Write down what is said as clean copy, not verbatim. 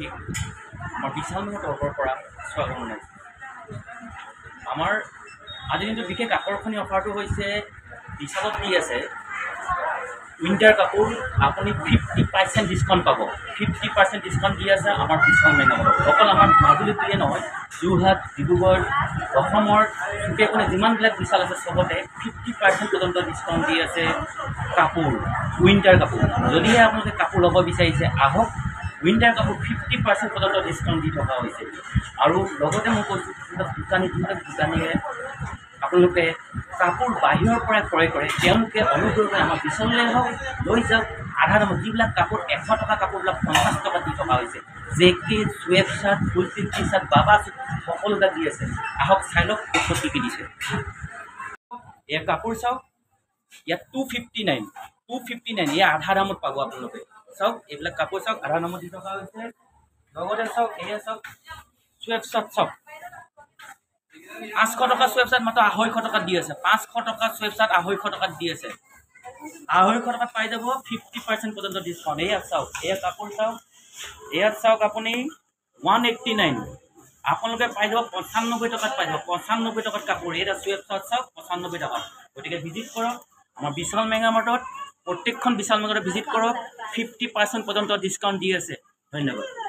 আমাৰ বিশাল মেগা তৰফৰ পৰা স্বাগতম জনাইছোঁ। আমাৰ আজি দিনটো বিশেষ আকৰ্ষণীয় অফাৰটো হৈছে বিশালত দি আছে উইণ্টাৰ কাপোৰ আপুনি 50% ডিছকাউণ্ট পাব। 50% ডিছকাউণ্ট দি আছে আমাৰ বিশাল মেগা তৰফত। অকল আমাৰ মাজুলীত দিয়ে নহয়, যোৰহাট, ডিব্ৰুগড়, অসমৰ চুকে কোণে যিমানবিলাক বিশাল আছে চবতে 50% পৰ্যন্ত ডিছকাউণ্ট দি আছে কাপোৰ, উইণ্টাৰ কাপোৰ। যদিহে আপোনালোকে কাপোৰ ল'ব বিচাৰিছে আহক, উইণ্টাৰ কাপোৰ 50% পৰ্যন্ত ডিছকাউণ্ট দি থকা হৈছে। আৰু লগতে মই কৈছোঁ যোনবিলাক দোকানীয়ে আপোনালোকে কাপোৰ বাহিৰৰ পৰাই ক্ৰয় কৰে তেওঁলোকে অনুগ্ৰহ কৰি আমাৰ বিশাললৈ আহক, লৈ যাওক। আধা দামত যিবিলাক কাপোৰ 100 টকা কাপোৰবিলাক 50 টকা দি থকা হৈছে। জেকেট, চুৱেট শ্বাৰ্ট, ফুল টি শ্বাৰ্ট, বাবা সকলোবিলাক দি আছে। আহক চাই লওক ক'ত কি দিছে। এয়া কাপোৰ চাওক, ইয়াত 259 এয়া আধা দামত পাব আপোনালোকে। চাওক এইবিলাক কাপোৰ চাওক, আধা দামত দি থকা হৈছে। লগতে চাওক এয়া চাওক চুৱেট শ্বাৰ্ট চাওক, 500 টকা চুৱেট শ্বাৰ্ট মাত্ৰ 250 টকাত দি আছে। 500 টকা চুৱেট শ্বাৰ্ট 250 টকাত দি আছে। 250 টকাত পাই যাব 50% পৰ্যন্ত ডিছকাউণ্ট। এয়া চাওক, এয়া কাপোৰ চাওক, ইয়াত চাওক আপুনি 189 আপোনালোকে পাই যাব 95 টকাত পাই যাব। 95 টকাত কাপোৰ। এটা চুৱেট শ্বাৰ্ট চাওক 95 টকাত। গতিকে ভিজিট কৰক আমাৰ বিশাল মেগা মাৰ্টত। প্ৰত্যেকখন বিশাল মেগাতে ভিজিট কৰক, 50% পৰ্যন্ত ডিছকাউণ্ট দি আছে। ধন্যবাদ।